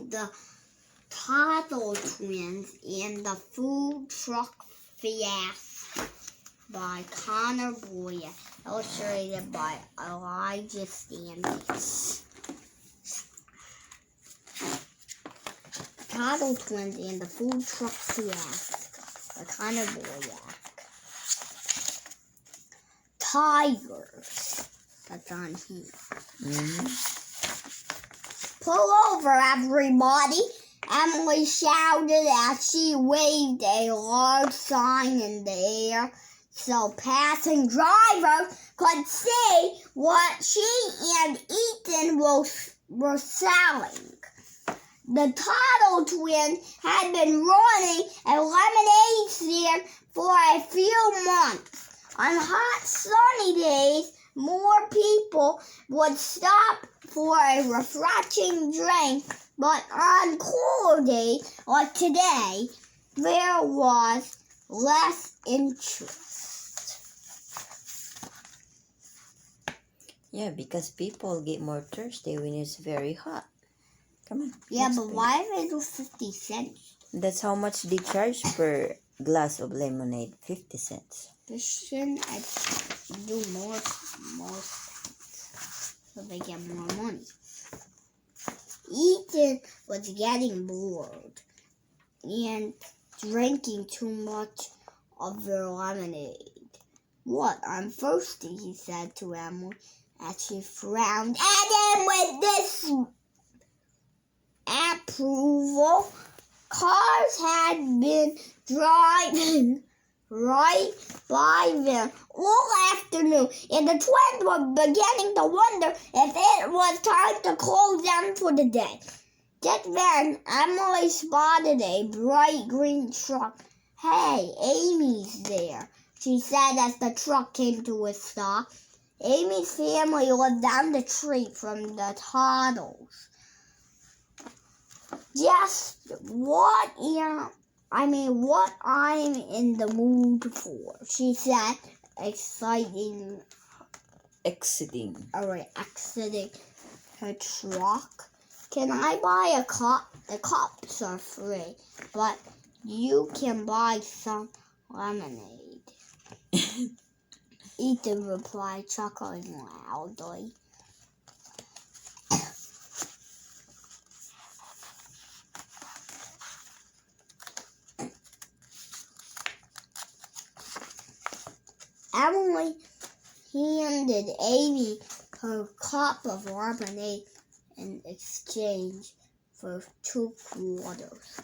the Tuttle Twins and the Food Truck Fiasco by Connor Boyack, illustrated by Elijah Standish. Tuttle Twins and the Food Truck Fiasco by Connor Boyack. Tigers. That's on here. Pull over, everybody! Emily shouted as she waved a large sign in the air so passing drivers could see what she and Ethan were selling. The Tuttle Twins had been running a lemonade stand for a few months. On hot, sunny days, more people would stop for a refreshing drink, but on cooler days, like today, there was less interest. Yeah, because people get more thirsty when it's very hot. Come on. Yeah, but why do they do 50 cents? That's how much they charge per glass of lemonade, 50 cents. They shouldn't do more cents so they get more money. Ethan was getting bored and drinking too much of their lemonade. What, I'm thirsty, he said to Emily as she frowned at him with this approval. Cars had been driving right by them all afternoon, and the twins were beginning to wonder if it was time to close down for the day. Just then, Emily spotted a bright green truck. "Hey, Amy's there," she said as the truck came to a stop. Amy's family lived down the street from the Tuttles. Just what I'm in the mood for, she said, exiting her truck. "Can I buy a cup? The cups are free, but you can buy some lemonade," Ethan replied, chuckling loudly. Emily handed Amy her cup of lemonade in exchange for 2 quarters.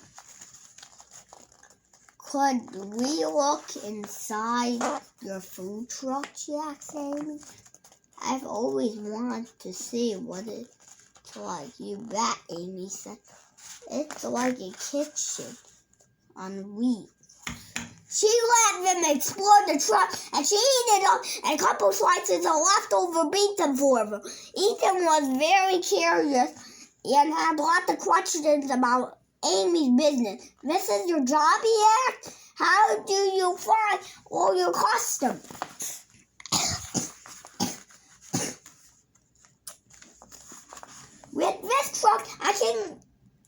"Could we look inside your food truck?" she asked Amy. "I've always wanted to see what it's like." "You bet," Amy said. "It's like a kitchen on wheels." She let them explore the truck, and she heated up a couple slices of leftover pizza for them. Ethan was very curious and had lots of questions about Amy's business. "This is your job?" he asked. "How do you find all your customers?" "With this truck, I can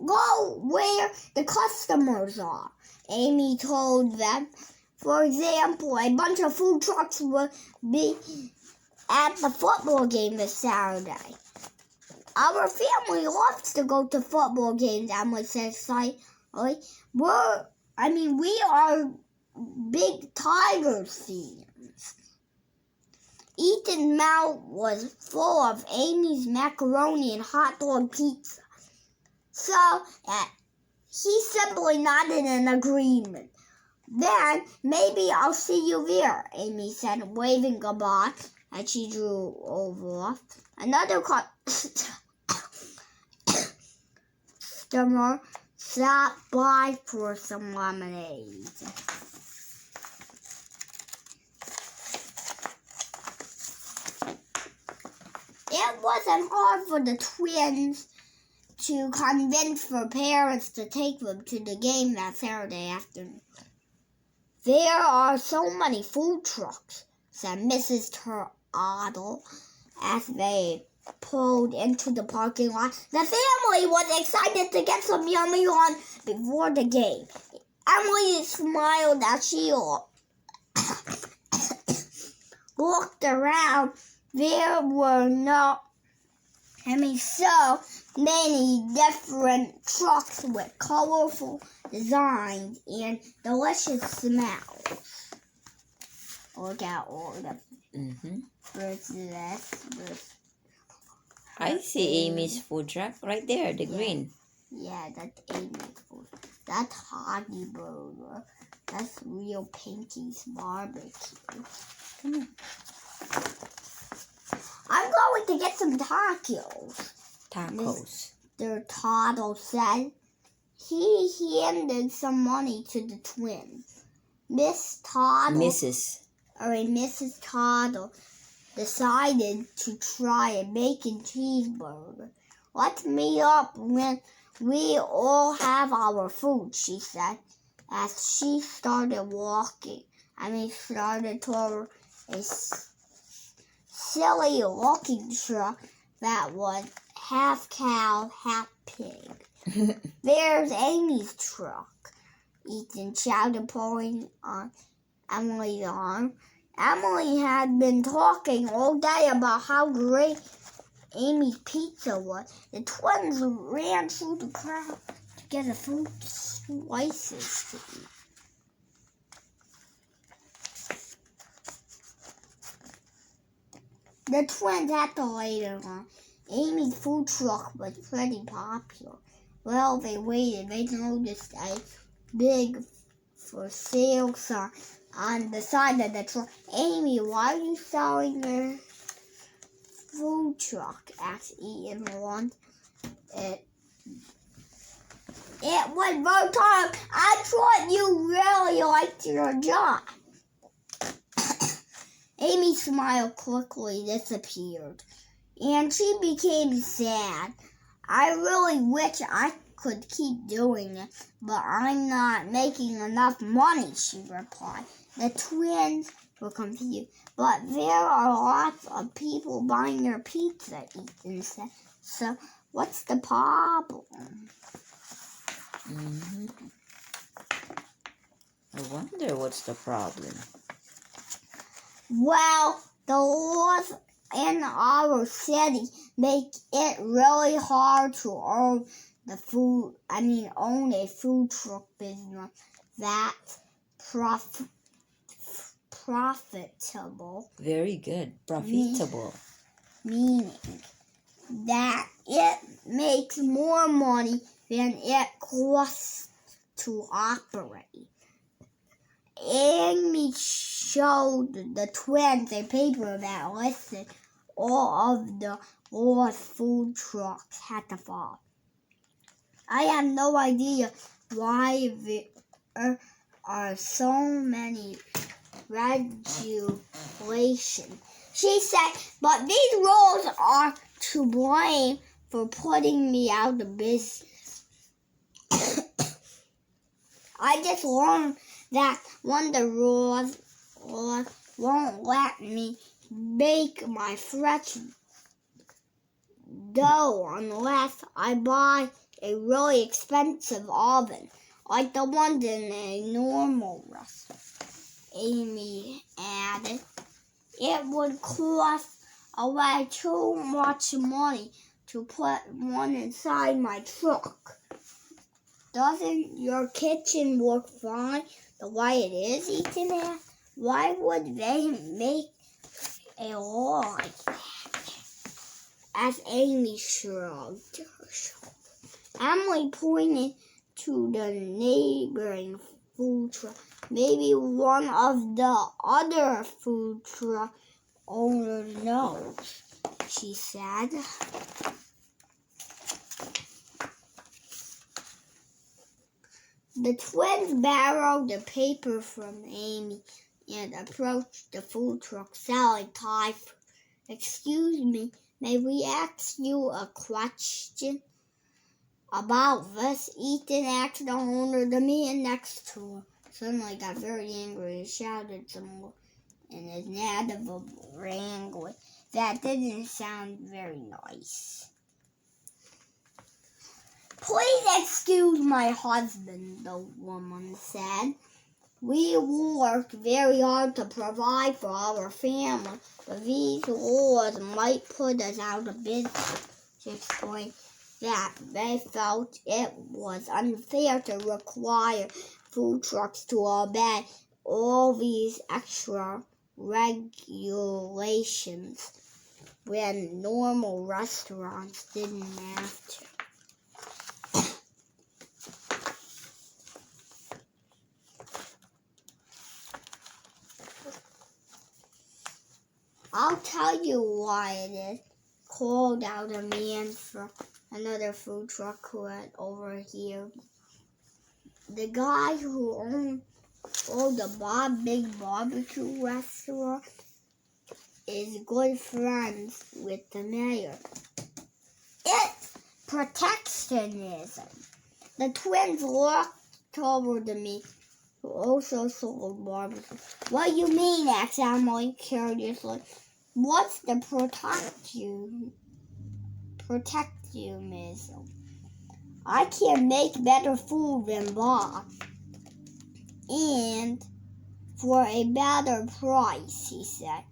go where the customers are," Amy told them. "For example, a bunch of food trucks will be at the football game this Saturday." "Our family loves to go to football games," Emily said excitedly. We are big Tigers fans." Ethan's mouth was full of Amy's macaroni and hot dog pizza, so he simply nodded in agreement. "Then maybe I'll see you there," Amy said, waving goodbye as she drew over. Another customer stopped by for some lemonade. It wasn't hard for the twins to convince their parents to take them to the game that Saturday afternoon. "There are so many food trucks," said Mrs. Tuttle as they pulled into the parking lot. The family was excited to get some yummy lunch before the game. Emily smiled as she looked around. There were so many different trucks with colorful designs and delicious smells. Look at all the this. I see Amy's food truck right there, the green. Yeah, that's Amy's food. That's Hoggy Burger. That's Real Pinky's barbecue. Come on. I'm going to get some tacos. Tacos. Mr. Tuttle said. He handed some money to the twins. Mrs. Tuttle decided to try a bacon cheeseburger. Let's meet up when we all have our food, she said, as she started toward a silly-looking truck that was half cow, half pig. There's Amy's truck, Ethan shouted, pulling on Emily's arm. Emily had been talking all day about how great Amy's pizza was. The twins ran through the crowd to get a few slices to eat. The twins had to later on. Amy's food truck was pretty popular. Well, they waited. They noticed a big for sale sign on the side of the truck. Amy, why are you selling your food truck? Asked Ethan once. It was very time. I thought you really liked your job. Amy's smile quickly disappeared, and she became sad. I really wish I could keep doing it, but I'm not making enough money, she replied. The twins were confused. But there are lots of people buying your pizza, Ethan said. So what's the problem? I wonder what's the problem. Well, the laws in our city make it really hard to own a food truck business that's profitable. Very good. Profitable. Meaning that it makes more money than it costs to operate. Amy showed the twins a paper that listed all of the laws food trucks had to follow. I have no idea why there are so many regulations, she said, but these rules are to blame for putting me out of business. I just learned that one of the rules won't let me bake my fresh dough unless I buy a really expensive oven, like the ones in a normal restaurant. Amy added, it would cost away too much money to put one inside my truck. Doesn't your kitchen work fine the way it is, Ethan asked? Why would they make a law like that? As Amy shrugged her shoulders. Emily pointed to the neighboring food truck. Maybe one of the other food truck owners knows, she said. The twins borrowed the paper from Amy and approached the food truck selling Thai food. Excuse me, may we ask you a question about this? Ethan asked the owner. The man next to her suddenly got very angry and shouted some more in his native language. That didn't sound very nice. Please excuse my husband, the woman said. We worked very hard to provide for our family, but these laws might put us out of business. She explained that they felt it was unfair to require food trucks to obey all these extra regulations when normal restaurants didn't have to. I'll tell you why it is, called out a man from another food truck who had overheard. The guy who owned the Big Barbecue restaurant is good friends with the mayor. It's protectionism. The twins looked over to me, who also sold barbecue. What do you mean? Asked Emily curiously. What's the protectionism? I can make better food than Bob, and for a better price, he said.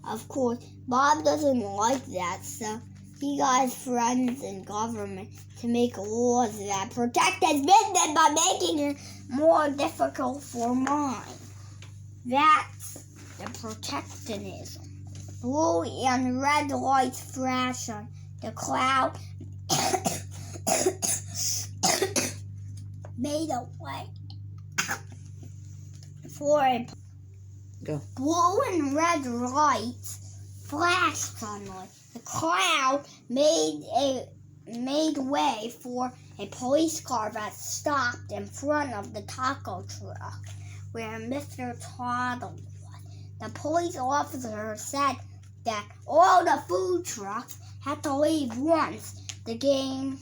Of course, Bob doesn't like that, so he got his friends in government to make laws that protect his business by making it more difficult for mine. That's the protectionism. Blue and red lights flash on the cloud made a way for a Go. Blue and red lights flashed suddenly. The cloud made way for a police car that stopped in front of the taco truck where Mr. Tuttle was. The police officer said that all the food trucks had to leave once the game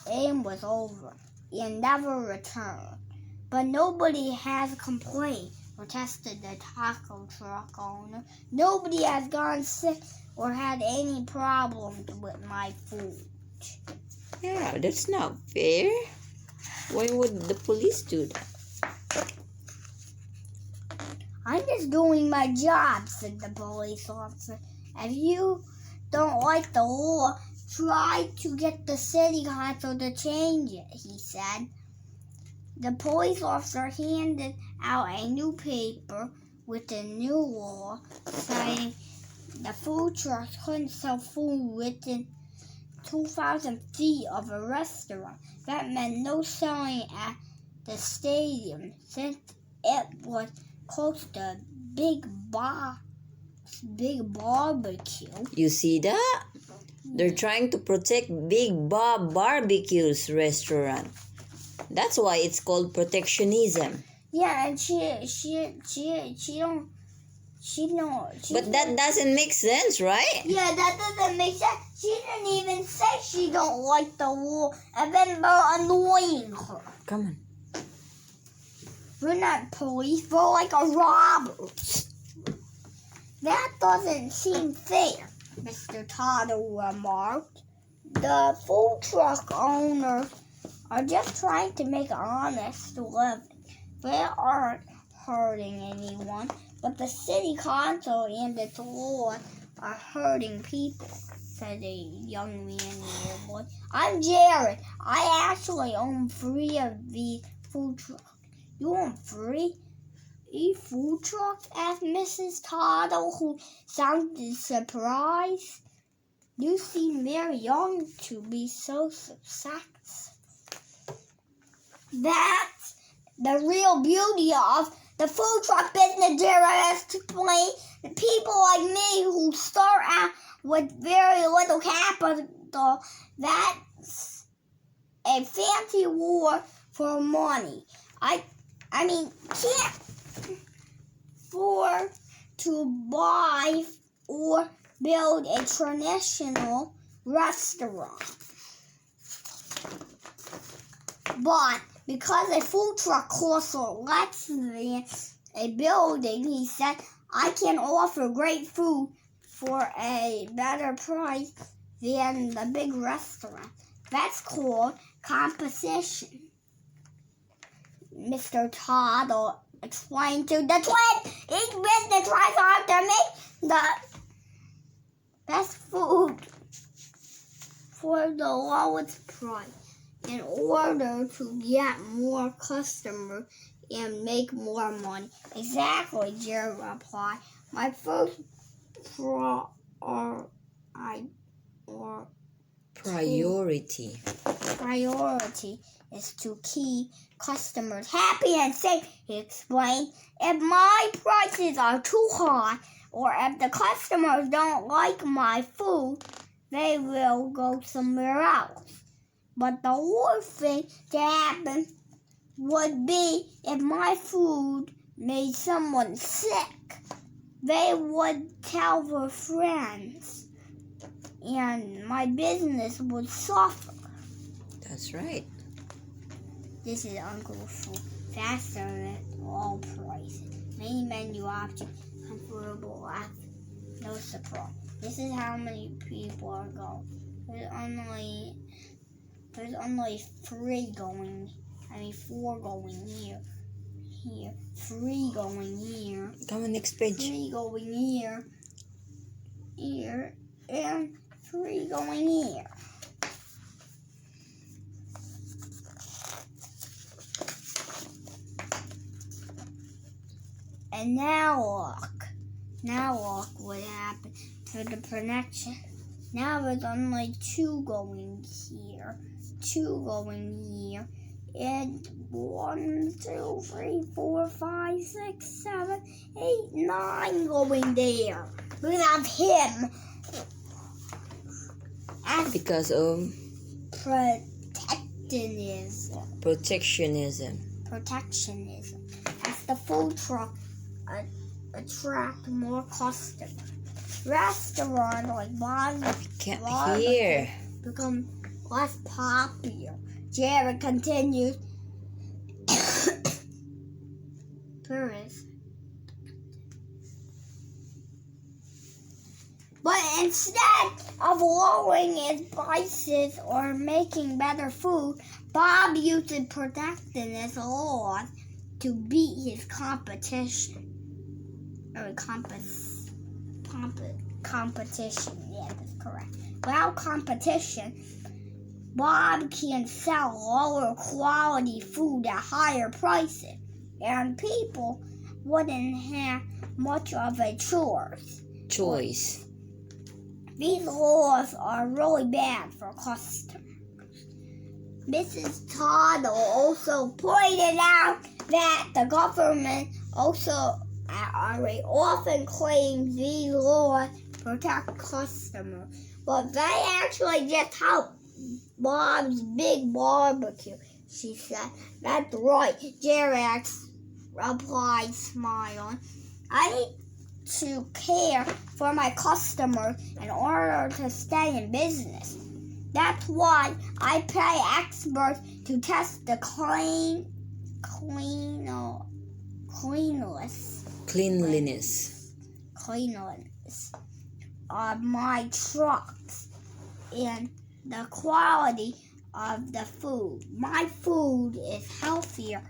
was over and never return. But nobody has complained, protested the taco truck owner. Nobody has gone sick or had any problems with my food. Yeah, that's not fair. Why would the police do that? I'm just doing my job, said the police officer. If you don't like the law, try to get the city council to change it, he said. The police officer handed out a new paper with the new law saying the food trucks couldn't sell food within 2,000 feet of a restaurant. That meant no selling at the stadium since it was close to Big Barbecue. You see that? They're trying to protect Big Bob Barbecue's restaurant. That's why it's called protectionism. Yeah, and she don't. But that doesn't make sense, right? Yeah, that doesn't make sense. She didn't even say she don't like the law, and then they're annoying her. Come on. We're not police, we're like a robbers. That doesn't seem fair, Mr. Tuttle remarked. The food truck owners are just trying to make an honest living. They aren't hurting anyone, but the city council and its laws are hurting people, said a young man nearby. I'm Jared. I actually own 3 of these food trucks. You own 3 food trucks? Asked Mrs. Tuttle, who sounded surprised. You seem very young to be so successful. That's the real beauty of the food truck business, Jared explained. The people like me who start out with very little capital, that's a fancy war for money. I mean, can't afford to buy or build a traditional restaurant. But because a food truck costs less than a building, he said, I can offer great food for a better price than the big restaurant. That's called competition. Mr. Tuttle explained to the twins. Each business tries hard to make the best food for the lowest price in order to get more customers and make more money. Exactly, Jerry replied. My first priority is to keep customers happy and safe, he explained. If my prices are too high or if the customers don't like my food, they will go somewhere else. But the worst thing to happen would be if my food made someone sick. They would tell their friends, and my business would suffer. That's right. This is Uncle Food, faster at all prices. Many menu options, comfortable access, no surprise. This is how many people are going. There's only 4 going here, 3 going here. Come on, next page. 3 going here, and 3 going here. And now look what happened to the connection. Now there's only 2 going here, 2 going here, and 1, 2, 3, 4, 5, 6, 7, 8, 9 going there. We have him. Because of protectionism. As the food truck attract more customers. Restaurants like bars become less popular. Jared continues. But instead of lowering his prices or making better food, Bob used protectionist laws to beat his competition. Competition, yeah, that's correct. Without competition, Bob can sell lower quality food at higher prices, and people wouldn't have much of a choice. These laws are really bad for customers. Mrs. Tuttle also pointed out that the government often claims these laws protect customers, but they actually just help Bob's big barbecue, she said. That's right, Jerry replied, smiling. I need to care for my customers in order to stay in business. That's why I pay experts to test the cleanliness of my trucks and the quality of the food. My food is healthier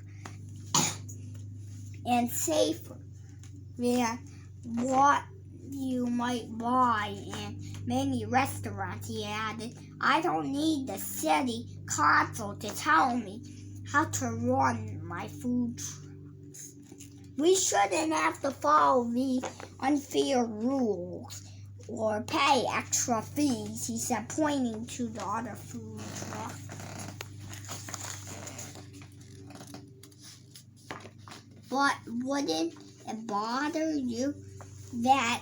and safer than what you might buy in many restaurants, he added. I don't need the city council to tell me how to run my food trucks. We shouldn't have to follow these unfair rules or pay extra fees, he said, pointing to the other food truck. But wouldn't it bother you that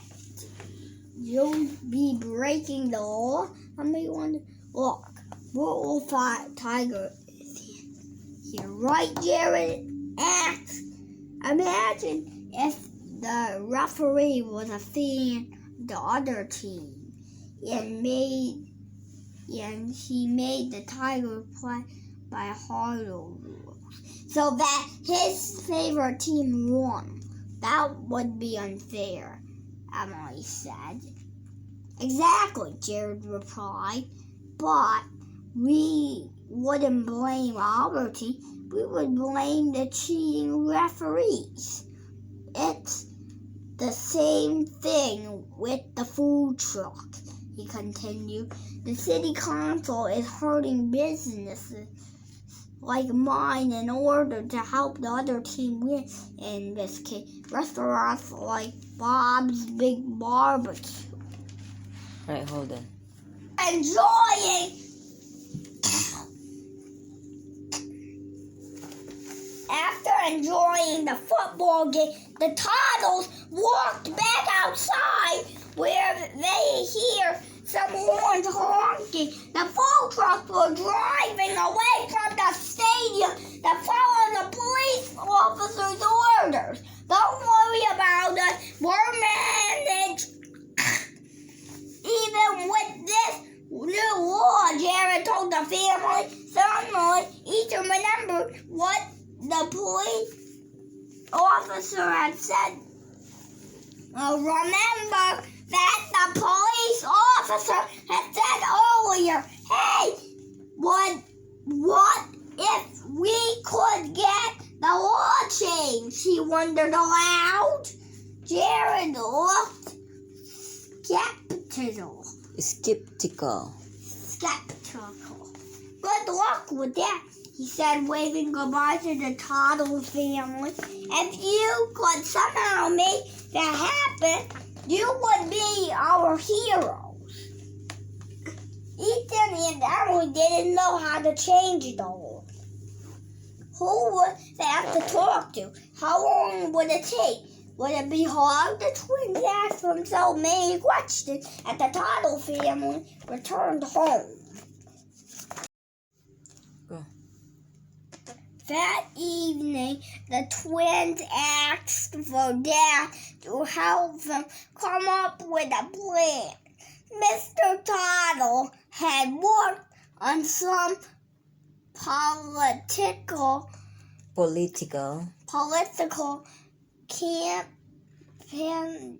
you'll be breaking the law? I may wonder. Look, we'll fight Tiger here, right, Jared asked. Imagine if the referee was a fan of the other team and he made the Tiger play by harder rules so that his favorite team won. That would be unfair, Emily said. Exactly, Jared replied. But we wouldn't blame our team. We would blame the cheating referees. It's the same thing with the food truck, he continued. The city council is hurting businesses like mine in order to help the other team win. In this case, restaurants like Bob's Big Barbecue. Right, hold on. After enjoying the football game, the Tuttles walked back outside where they hear some horns honking. The food trucks were driving away from the stadium to follow the police officer's orders. Don't worry about us, we're managed. Even with this new law, Jared told the family, suddenly each remembered what the police officer had said. Remember that the police officer had said earlier, hey, what if we could get the law changed? He wondered aloud. Jared looked skeptical. Good luck with that, he said, waving goodbye to the Tuttle family. If you could somehow make that happen, you would be our heroes. Ethan and Emily didn't know how to change the law. Who would they have to talk to? How long would it take? Would it be hard? The twins asked themselves many questions as the Tuttle family returned home. Go. That evening, the twins asked for Dad to help them come up with a plan. Mr. Tuttle had worked on some political campaigns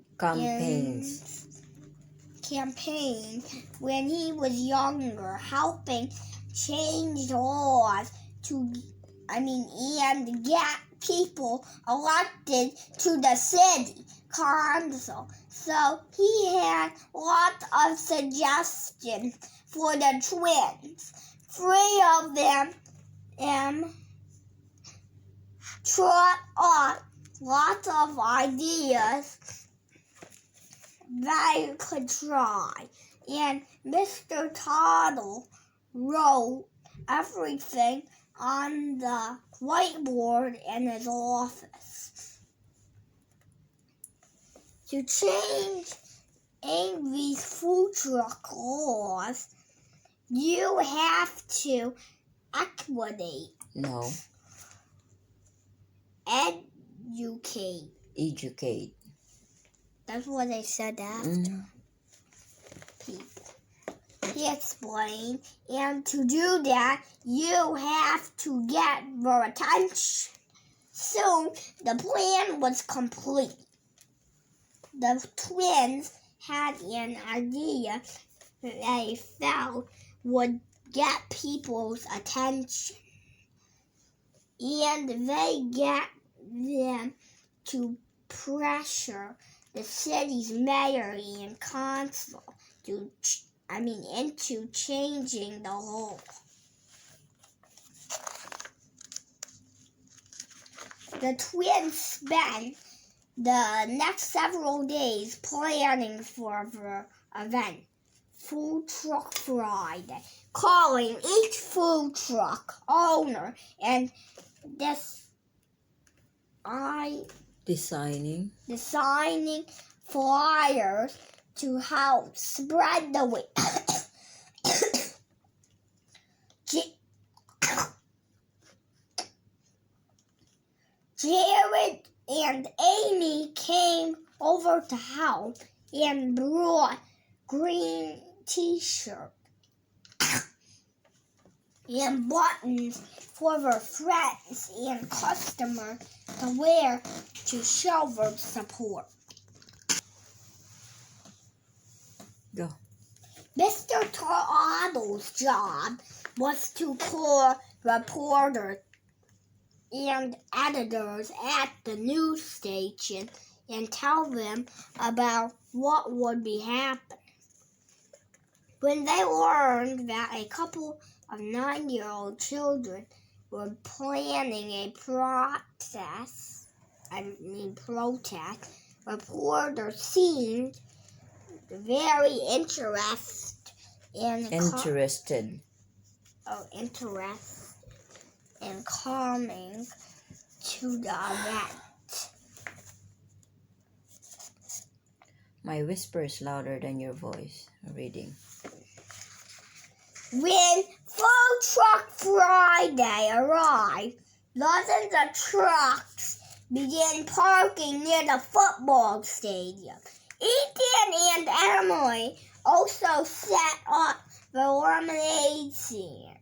when he was younger, helping change laws and get people elected to the city council. So he had lots of suggestions for the twins. 3 of them trot up lots of ideas they could try, and Mr. Tuttle wrote everything on the whiteboard in his office. To change Avery's food truck laws, you have to educate. That's what they said after. People. He explained, and to do that, you have to get their attention. Soon, the plan was complete. The twins had an idea they felt would get people's attention. And they get them to pressure the city's mayor and council into changing the law. The twins spent the next several days planning for the event, Food Truck Friday, calling each food truck owner and designing flyers to help spread the word. Jared and Amy came over to help and brought green t-shirts and buttons for their friends and customers to wear to show their support. Go. Mr. Tuttle's job was to call reporters and editors at the news station and tell them about what would be happening. When they learned that a couple of 9-year-old children were planning a protest, reporters seemed very interested in coming to the event. My whisper is louder than your voice. Reading. When Food Truck Friday arrived, dozens of trucks began parking near the football stadium. Ethan and Emily also set up the lemonade stand.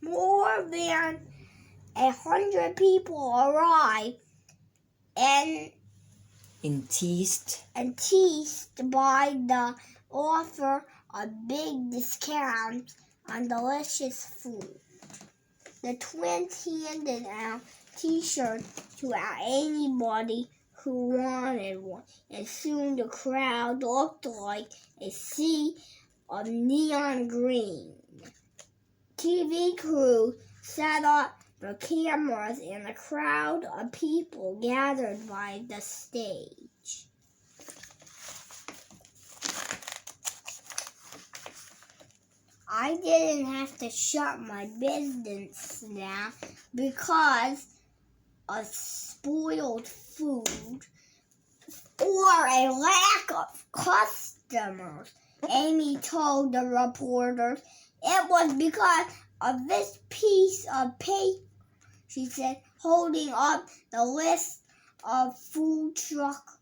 More than 100 people arrived and teased by the offer of big discounts on delicious food. The twins handed out T-shirts to anybody who wanted one, and soon the crowd looked like a sea of neon green. TV crews set up the cameras and a crowd of people gathered by the stage. I didn't have to shut my business down because of spoiled food or a lack of customers, Amy told the reporters. It was because of this piece of paper, she said, holding up the list of food truck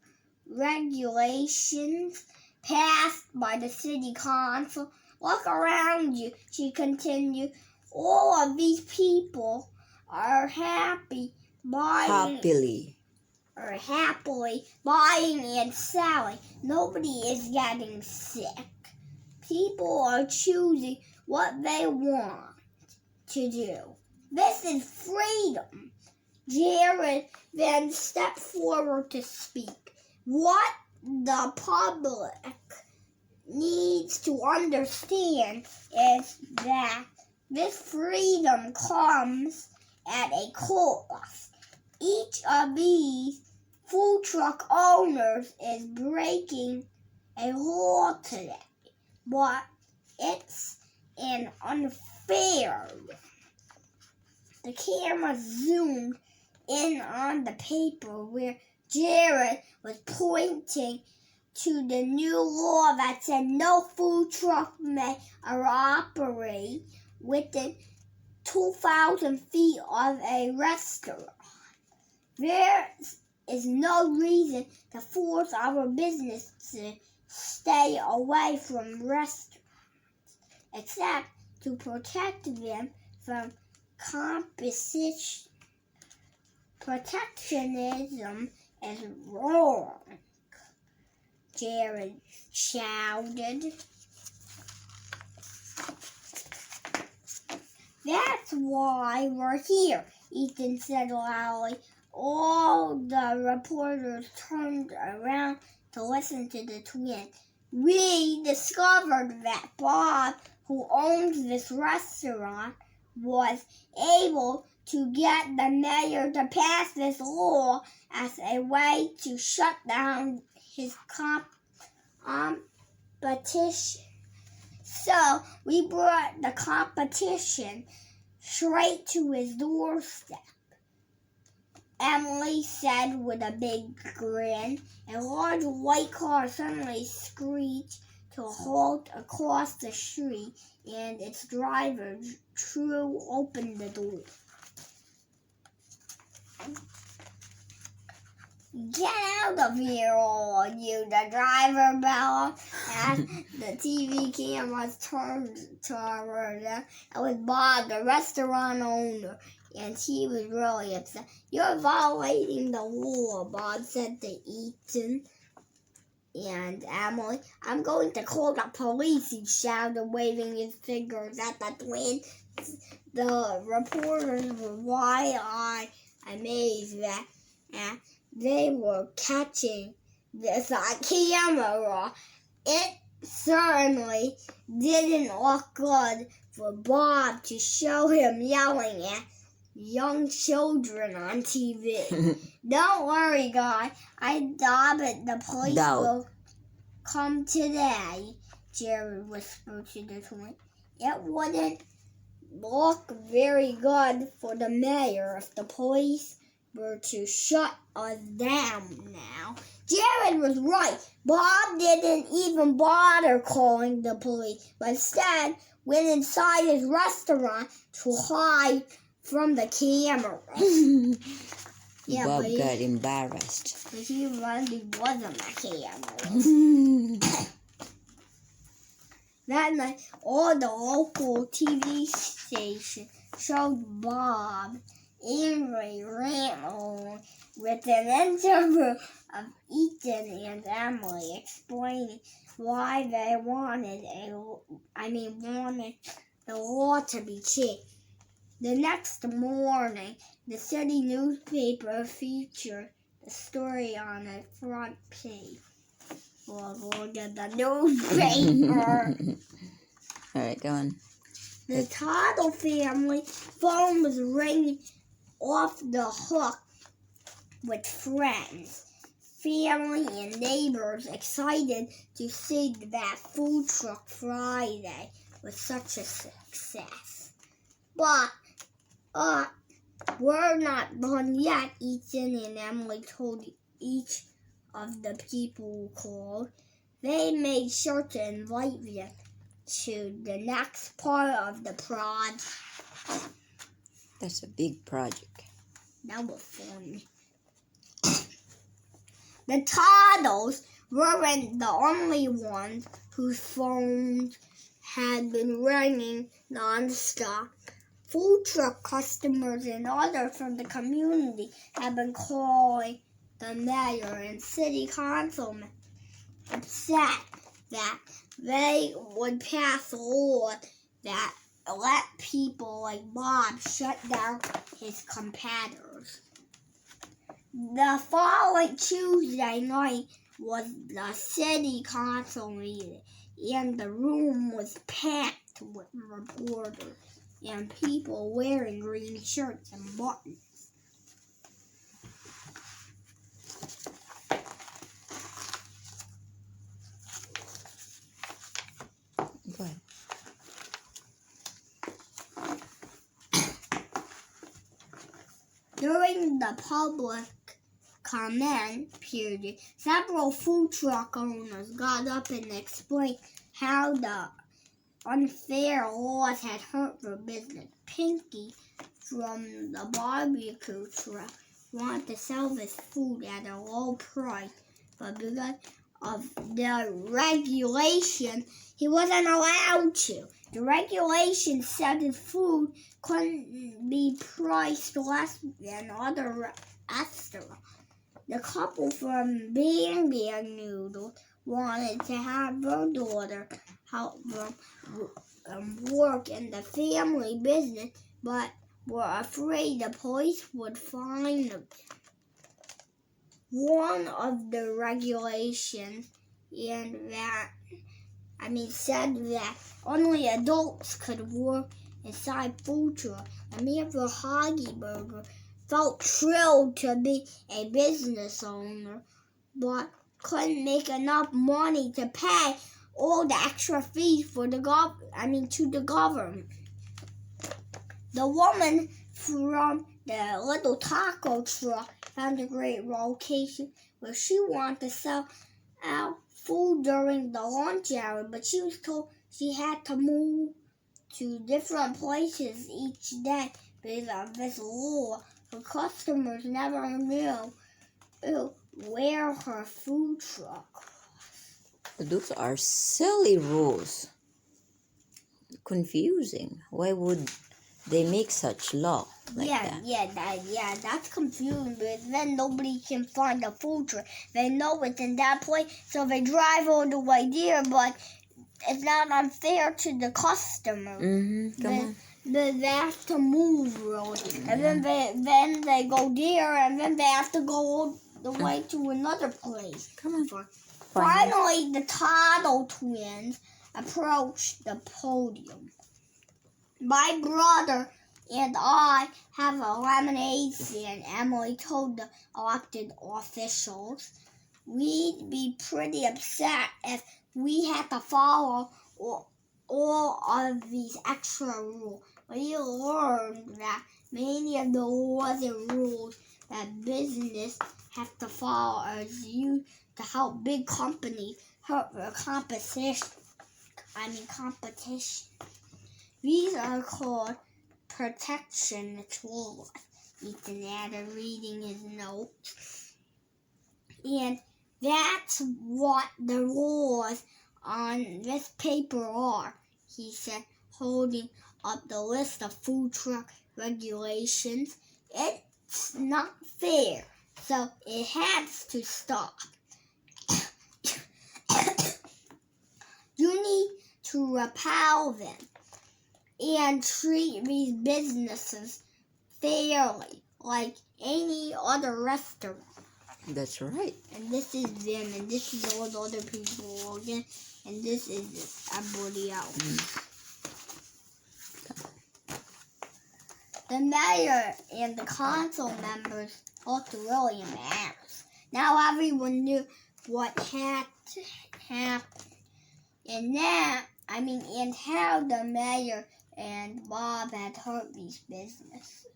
regulations passed by the city council. Look around you, she continued. All of these people are happily buying and selling. Nobody is getting sick. People are choosing what they want to do. This is freedom. Jared then stepped forward to speak. What the public needs to understand is that this freedom comes at a cost. Each of these food truck owners is breaking a law today, but it's an unfair. The camera zoomed in on the paper where Jared was pointing to the new law that said no food truck may operate within 2,000 feet of a restaurant. There is no reason to force our business to stay away from restaurants, except to protect them from competition. Protectionism is wrong, Jared shouted. That's why we're here, Ethan said loudly. All the reporters turned around to listen to the twins. We discovered that Bob, who owns this restaurant, was able to get the mayor to pass this law as a way to shut down his competition. So we brought the competition straight to his doorstep, Emily said with a big grin. A large white car suddenly screeched to a halt across the street, and its driver, Drew, opened the door. Get out of here, all of you, the driver bellowed as the TV cameras turned toward them. It was Bob, the restaurant owner, and he was really upset. You're violating the law, Bob said to Ethan. and Emily, "I'm going to call the police," he shouted, waving his fingers at the twins. The reporters were wide-eyed, amazed that they were catching this on camera. It certainly didn't look good for Bob to show him yelling at young children on TV. "Don't worry, guy. I doubt it. The police will come today," Jerry whispered to the twin. It wouldn't look very good for the mayor if the police were to shut us down now. Jared was right. Bob didn't even bother calling the police, but instead went inside his restaurant to hide from the camera. Bob got embarrassed. But he really wasn't a camera. That night, all the local TV stations showed Bob angry rambling with an interview of Ethan and Emily explaining why they wanted the law to be changed. The next morning, the city newspaper featured the story on the front page. Well, look at the newspaper. All right, go on. The Tuttle family phone was ringing off the hook with friends, family, and neighbors excited to see that Food Truck Friday was such a success. But we're not done yet, Ethan and Emily told each of the people who called. They made sure to invite them to the next part of the project. That's a big project. That was fun. The Tuttles weren't the only ones whose phones had been ringing non-stop. Food truck customers and others from the community had been calling the mayor and city councilman, upset that they would pass a law that let people like Bob shut down his competitors. The following Tuesday night was the city council meeting, and the room was packed with reporters and people wearing green shirts and buttons. Go ahead. During the public comment period, several food truck owners got up and explained how the unfair laws had hurt their business. Pinky from the barbecue truck wanted to sell his food at a low price, but because of the regulation, he wasn't allowed to. The regulation said his food couldn't be priced less than other restaurants. The couple from Bang Bang Noodles wanted to have their daughter help them work in the family business, but were afraid the police would find them. One of the regulations said that only adults could work inside food truck. Amir Hoggy felt thrilled to be a business owner, but couldn't make enough money to pay all the extra fees for to the government. The woman from the little taco truck found a great location where she wanted to sell out food during the lunch hour, but she was told she had to move to different places each day because of this law. Her customers never knew where her food truck was. Those are silly rules. Confusing. Why would they make such law like that. That's confusing. But then nobody can find the food truck. They know it's in that place, so they drive all the way there. But it's not unfair to the customer. Come on. They have to move really, and then they go there, and then they have to go all the way to another place. Come on. Finally, the Tuttle Twins approached the podium. My brother and I have a lemonade stand, Emily told the elected officials. We'd be pretty upset if we had to follow all of these extra rules. We learned that many of the laws and rules that business have to follow are used to help big companies help their competition. These are called protectionist laws. Ethan added, reading his notes. And that's what the laws on this paper are, he said, holding up the list of food truck regulations. It's not fair, so it has to stop. You need to repel them and treat these businesses fairly, like any other restaurant. That's right. And this is them, and this is all the other people again, and this is everybody else. The mayor and the council members looked really embarrassed. Now everyone knew what had happened, and how the mayor and Bob had hurt these businesses.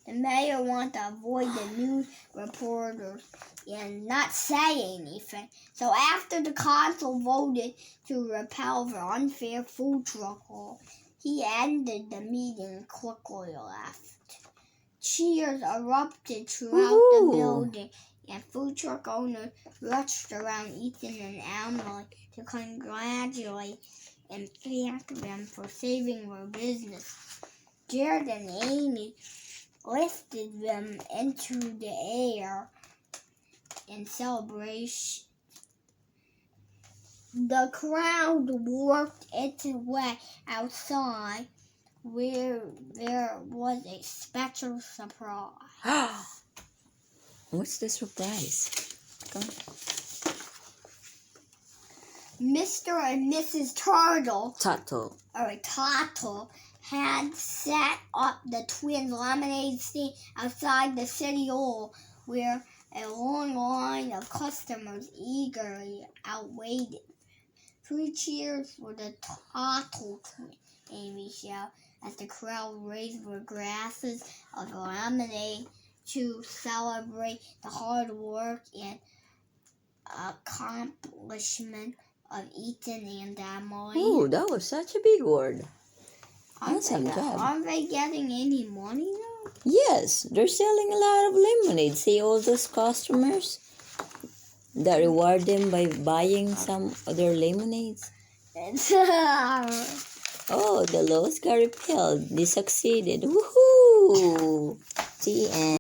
The mayor wanted to avoid the news reporters and not say anything. So after the council voted to repel the unfair food truck law, he ended the meeting and quickly left. Cheers erupted throughout the building, and food truck owners rushed around Ethan and Emily to congratulate and thank them for saving their business. Jared and Amy lifted them into the air in celebration. The crowd worked its way outside, where there was a special surprise. What's the surprise? Come on. Mr. and Mrs. Tuttle had set up the twins' lemonade stand outside the city hall, where a long line of customers eagerly awaited. 3 cheers for the Tuttle Twins, Amy shouted, as the crowd raised their glasses of lemonade to celebrate the hard work and accomplishment of Ethan and Emily. Oh, that was such a big word. Awesome job. Aren't they getting any money now? Yes, they're selling a lot of lemonade. See all those customers that reward them by buying some of their lemonades? Oh, the laws got repealed. They succeeded. Woohoo! The end.